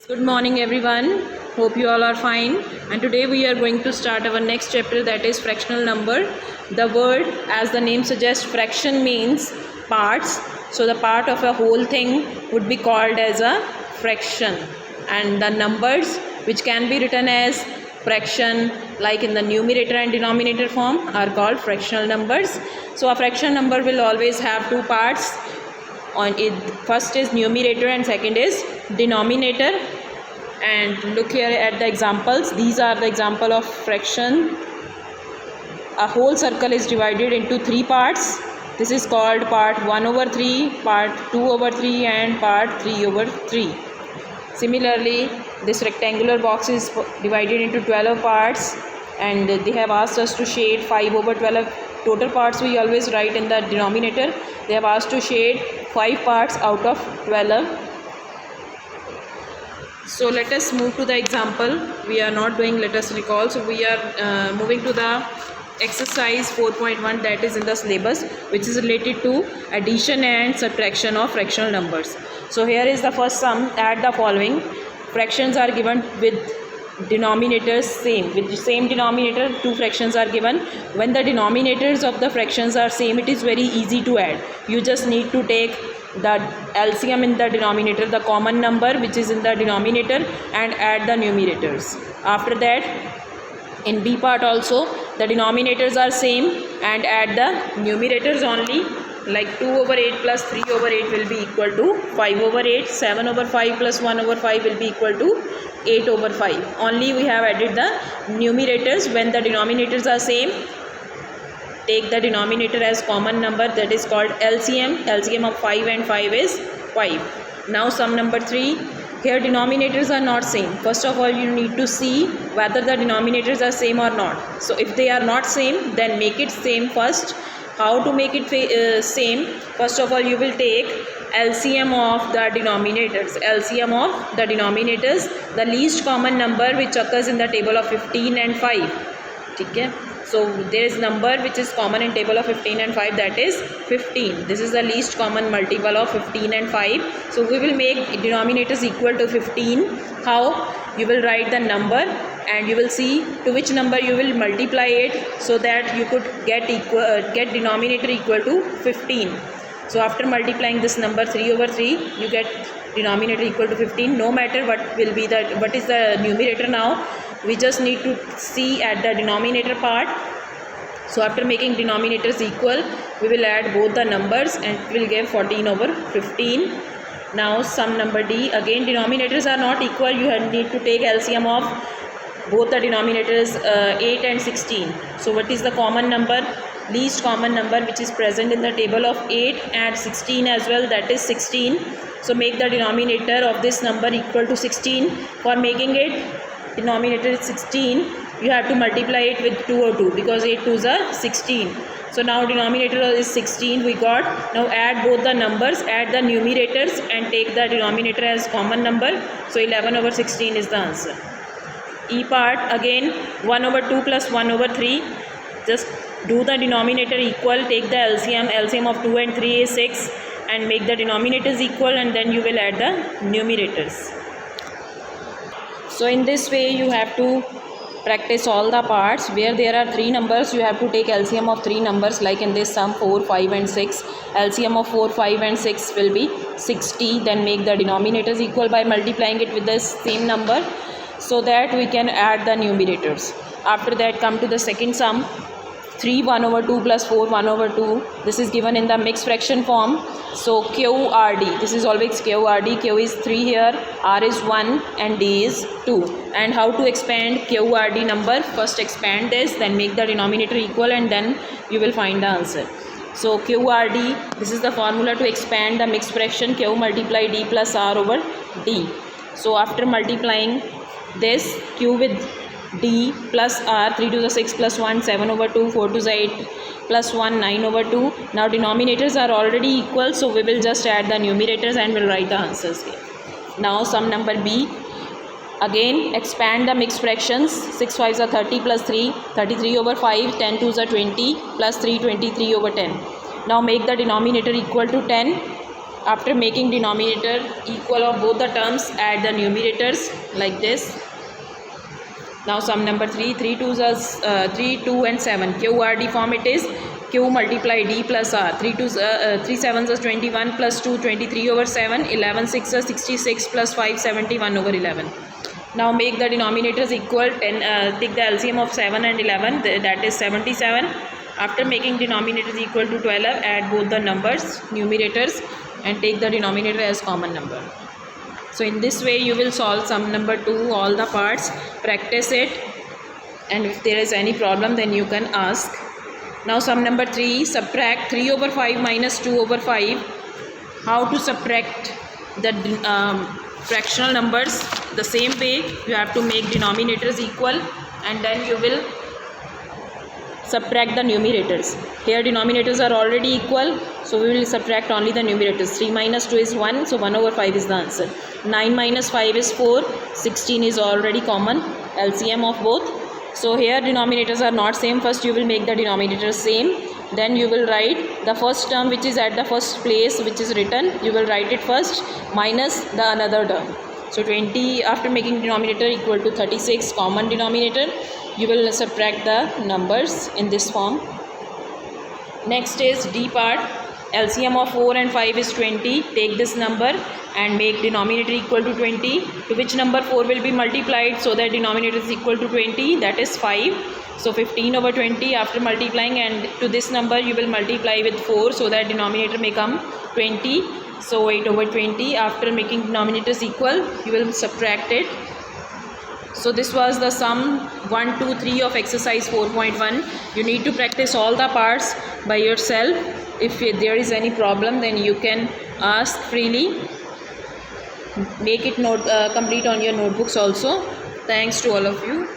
Good morning everyone. Hope you all are fine. And today we are going to start our next chapter, that is fractional number. The word, as the name suggests, fraction means parts. So the part of a whole thing would be called as a fraction. And the numbers which can be written as fraction, like in the numerator and denominator form, are called fractional numbers. So a fraction number will always have two parts. On it, first is numerator and second is denominator. And look here at the examples. These are the example of fraction. A whole circle is divided into three parts. This is called part 1/3, part 2/3 and part 3/3. Similarly, this rectangular box is divided into 12 parts, and they have asked us to shade 5/12. Total parts we always write in the denominator. They have asked to shade 5 parts out of 12. So let us move to the example. We are not doing let us recall. So we are moving to the exercise 4.1, that is in the syllabus, which is related to addition and subtraction of fractional numbers. So here is the first sum. Add the following. Fractions are given with denominators same. With the same denominator, two fractions are given. When the denominators of the fractions are same, it is very easy to add. You just need to take the LCM in the denominator, the common number which is in the denominator, and add the numerators. After that, in B part also, the denominators are same, and add the numerators only. Like 2/8 plus 3/8 will be equal to 5/8. 7/5 plus 1/5 will be equal to 8/5. Only we have added the numerators. When the denominators are same, take the denominator as common number, that is called LCM. LCM of 5 and 5 is 5. Now sum number 3. Here denominators are not same. First of all, you need to see whether the denominators are same or not. So if they are not same, then make it same first. How to make it same? First of all, you will take LCM of the denominators. LCM of the denominators, the least common number which occurs in the table of 15 and 5. Okay? So there is number which is common in table of 15 and 5, that is 15. This is the least common multiple of 15 and 5. So we will make denominators equal to 15. How? You will write the number and you will see to which number you will multiply it, so that you could get denominator equal to 15. So after multiplying this number 3/3, you get denominator equal to 15. No matter what is the numerator now. We just need to see at the denominator part. So after making denominators equal, we will add both the numbers and it will give 14/15. Now sum number D. Again, denominators are not equal. You need to take LCM of both the denominators 8 and 16. So what is the common number? Least common number which is present in the table of 8 and 16 as well, that is 16. So make the denominator of this number equal to 16. For making it denominator is 16, you have to multiply it with 2 or 2, because 8 2s are 16. So now denominator is 16 we got. Now add both the numbers, add the numerators and take the denominator as common number. So 11/16 is the answer. E part, again 1/2 plus 1/3. Just do the denominator equal, take the LCM. LCM of 2 and 3 is 6, and make the denominators equal, and then you will add the numerators. So in this way you have to practice all the parts. Where there are three numbers, you have to take LCM of three numbers, like in this sum 4, 5 and 6. LCM of 4, 5 and 6 will be 60. Then make the denominators equal by multiplying it with the same number, so that we can add the numerators. After that, come to the second sum. 3 1/2 plus 4 1/2. This is given in the mixed fraction form. So QRD, this is always QRD. Q is 3 here, R is 1 and D is 2. And how to expand QRD number? First expand this, then make the denominator equal, and then you will find the answer. So QRD, this is the formula to expand the mixed fraction. Q multiply D plus R over D. So after multiplying this Q with D plus R, 3 to the 6 plus 1, 7/2, 4 to the 8 plus 1, 9/2. Now denominators are already equal, so we will just add the numerators and we'll write the answers here. Now sum number B. Again, expand the mixed fractions. 6 5s are 30 plus 3, 33/5, 10 2s are 20 plus 3, 23/10. Now make the denominator equal to 10. After making denominator equal of both the terms, add the numerators like this. Now sum number 3, 3 2s are 3, 2 and 7. QRD form it is. Q multiply D plus R. 3 7s is 21 plus 2, 23 over 7. 11 6 is 66 plus 5, 71 over 11. Now make the denominators equal. Take the LCM of 7 and 11, that is 77. After making denominators equal to 12, add both the numbers, numerators, and take the denominator as common number. So in this way you will solve sum number 2, all the parts, practice it, and if there is any problem then you can ask. Now sum number 3, subtract 3 over 5 minus 2 over 5. How to subtract the fractional numbers? The same way, you have to make denominators equal and then you will subtract the numerators. Here denominators are already equal, so we will subtract only the numerators. 3 minus 2 is 1, so 1 over 5 is the answer. 9 minus 5 is 4, 16 is already common, LCM of both. So here denominators are not same. First you will make the denominators same, then you will write the first term which is at the first place which is written, you will write it first minus the another term. So 20 after making denominator equal to 36, common denominator, you will subtract the numbers in this form. Next is D part. LCM of 4 and 5 is 20. Take this number and make denominator equal to 20, to which number 4 will be multiplied so that denominator is equal to 20, that is 5. So 15 over 20 after multiplying, and to this number you will multiply with 4 so that denominator may come 20. So 8 over 20, after making denominators equal you will subtract it. So this was the sum 1, 2, 3 of exercise 4.1. You need to practice all the parts by yourself. If there is any problem then you can ask freely. Make it complete on your notebooks also. Thanks to all of you.